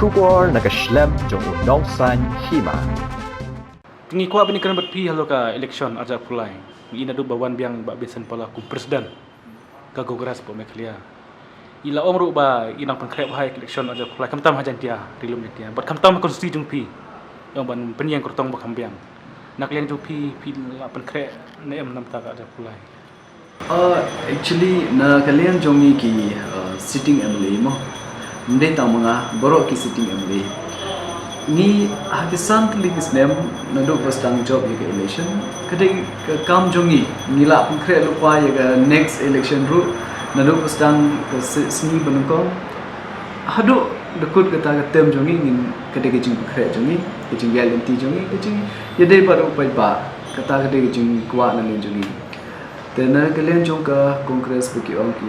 Shubor nagaslem jong udongsan Hima. Tingi kuat bini kena berpi halo ka election aja pulai. Ina du bawan biang ba besen pala ku presiden. Ka gogras po meklia. Ila omru ba inang pengkrep hai election aja pulai kamtam hajan dia rilum dia. Bat kamtam konstitusi jung pi. Yang ban penyang kurtong ba kambiang. Nak liang jung pi la pengkrep ne em nam ta aja pulai. Actually na kalian jongi ki sitting MLA mo. Ndai ta mga borok ki sitting MLA. Ni hakisan tulis nem naduk bastang job ye election. Kadai kam jongi ngila pengkre lupa ye next election ru naduk bastang seni benungkong. Hadu dekut kata tem jongi ngin kadai kejing pengkre jongi kejing galenti jongi kejing ye dai baru pai ba kata kadai kejing kuat nan jongi. Tena kalian jong ka kongres bagi orang ki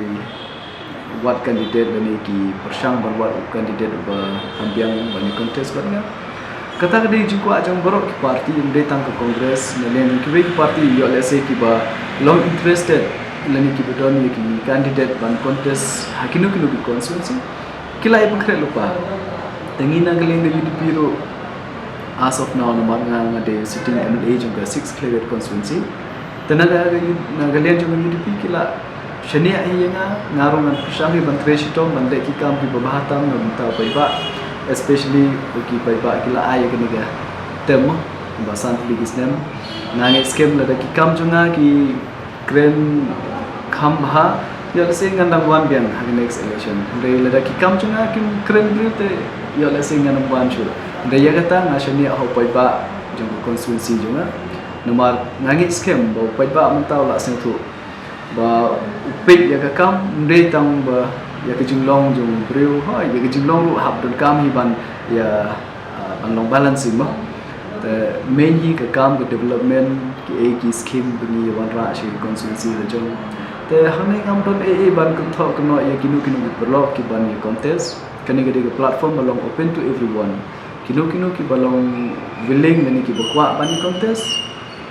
buat kandidat bani ki persang buat kandidat ba hambiang bani kontes bani kata kadai jing kuat jong borok ki parti yang datang ke kongres nalen Kiwei ki parti yo let's say ki ba long interested lani ki bedon ki kandidat ban kontes hakinu ki constituency kila ay pengkre lupa tengina kalian de UDP ro as of now nomor ngade sitting MLA jong ka 6 cleared constituency tenaga nagalian juga UDP kila shania yang ngarungan persangri bantre sitong bande ki kam ki babahatam ngunta paiba especially bagi paiba kila ay kaniga temo basan bigisnem nange scam lada ki kam junga ki kren khambha ya lese ngandang wan biang hagi next election re lada ki kam junga ki kren brute ya lese ngandang wan chu re ya kata ngashania ho paiba jung constituency junga nomor ngangit scam ba paiba mentau la seng tu ba upik ya kam ndai tang ba ya kejinglong jung breu ha ya kejinglong lu hab don kam hi ban ya long balancing ma the main hi ka kam ka development ki a ki scheme bani wan ra shi constituency la jong te hane kam don a ban ka thok no ya kinu berlok ki ban ya contest kani ga de platform balong open to everyone kinu ki balong willing ngani ki bakwa ban contest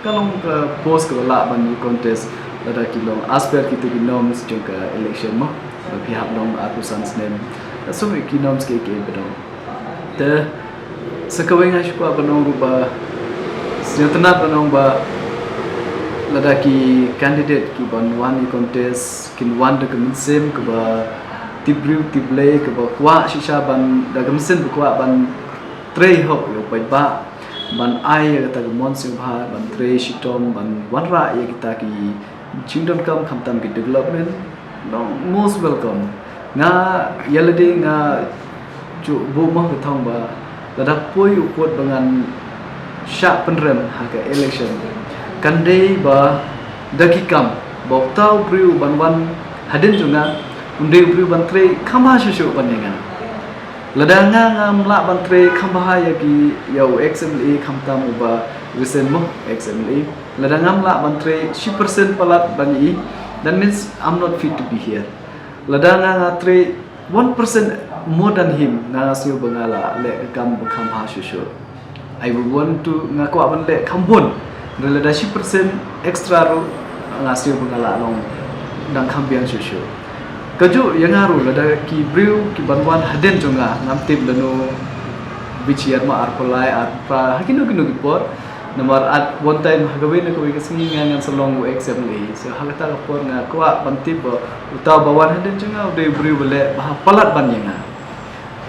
kalong ke post ke la ban contest ada kilong aspek kita norms juga election mo pihak long atusan snem so ki norms ke bedong te sekaweng aspa banong ruba senatna banong ba lada ki candidate ki ban wan contest kin wan de kemsem ke ba tibriu tiblay ke ba kwa shisha ban da kemsen kwa ban trei hop yo pai ba ban ai kata gemon sibha ban tre shitom ban wanra ya kita ki chindon kam khamtam ki development no most welcome nga yalade nga chu bu mah thong ba dadak poi upot dengan syak penrem ha election kandei ba dakikam bok tau priu ban wan haden junga unde priu ban tre khama shu panenga ladanga ngam la bantre khambha ya ki yo XMLA khamtam uba recent mo XMLA ladanga la bantre 10% palat bani that means I'm not fit to be here ladanga ngatre 1% more than him na siu bangala le kam khambha shushu I would want to ngako aban le khambon lada 10% extra ro ngasiu bangala long dang khambian shushu kaju yang haru lada ki briu ki banwan haden jonga ngamtip lanu bichiar ma arpolai arpa hakinu kinu kipor nomor at one time hagawe na ko ikasngi ngan salong XMLA so hagata kapor nga kwa bantip utaw bawan haden jonga uday briu bele palat banyanga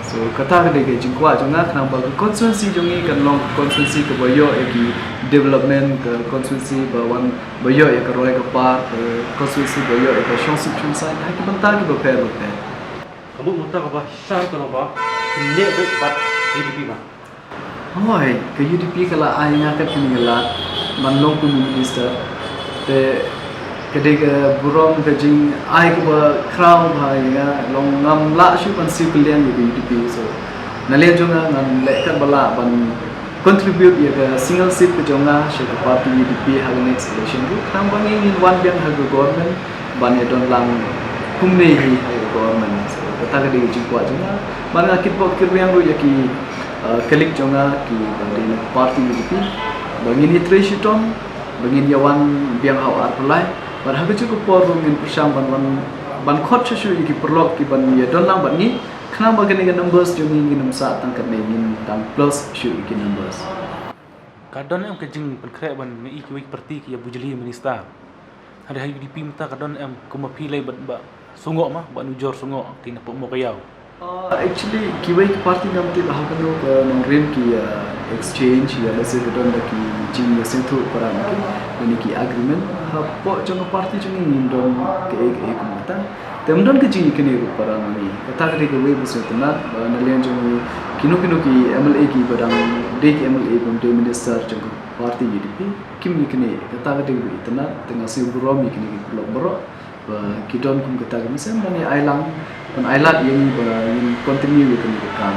so kata gede ke jingkwa jonga kanang bag constituency jongi kan long constituency ke boyo eki development ke constituency bawan boyo ya ke roy ke par constituency boyo ya ke shonsip chunsan ha ki banta ki beper beper Kamu muta ba sar ko ba ne be pat UDP ba hoi ke UDP kala ai ngakat kini gelat man long pun minister te kede ke burong ke jing ai ke ba crown ha ya long ngam la shu pan si Kylliang ye UDP so nalian jonga ngam le kan bala ban contribute ya ke single seat ke jonga she ke party UDP ha next election ru kam bangi in one biang ha government ban ye don lang kumne hi ha government so kata kede jing kwa jonga ban akit bo Kyrmen ru ya ki kalik jonga ki ban party UDP bangi ni treshitom bangi yawan biang ha arpulai bar habi cukup por ngin persang ban khot chu ki perlok ki ban ye don lang ban ni kenapa kena numbers jom ingin namsa tangkat ingin tang plus shoot ingin numbers. Kadon em kejeng penkrep ban me Kiwei perti ki bujeli minister. Ada hari UDP minta kadon em kuma pilai ba sungok mah ba nujor sungok tina pok mo kayau. Actually Kiwei party namti bahag no nongrim ki exchange ya lese kadon da ki jing ya sentu para ni ki agreement ha po jong party jong ingin don ke kumata. Temdon ke jing kini para mani kata ke Kiwei busu tenat nalian jong kino ki MLA ki badang dek MLA bom de minister jong parti UDP kim ni kini kata ke itna tengah siburom ni kini blok bro ba kidon kum kata ke mesem bani ailang pan ailat yang continue kini kam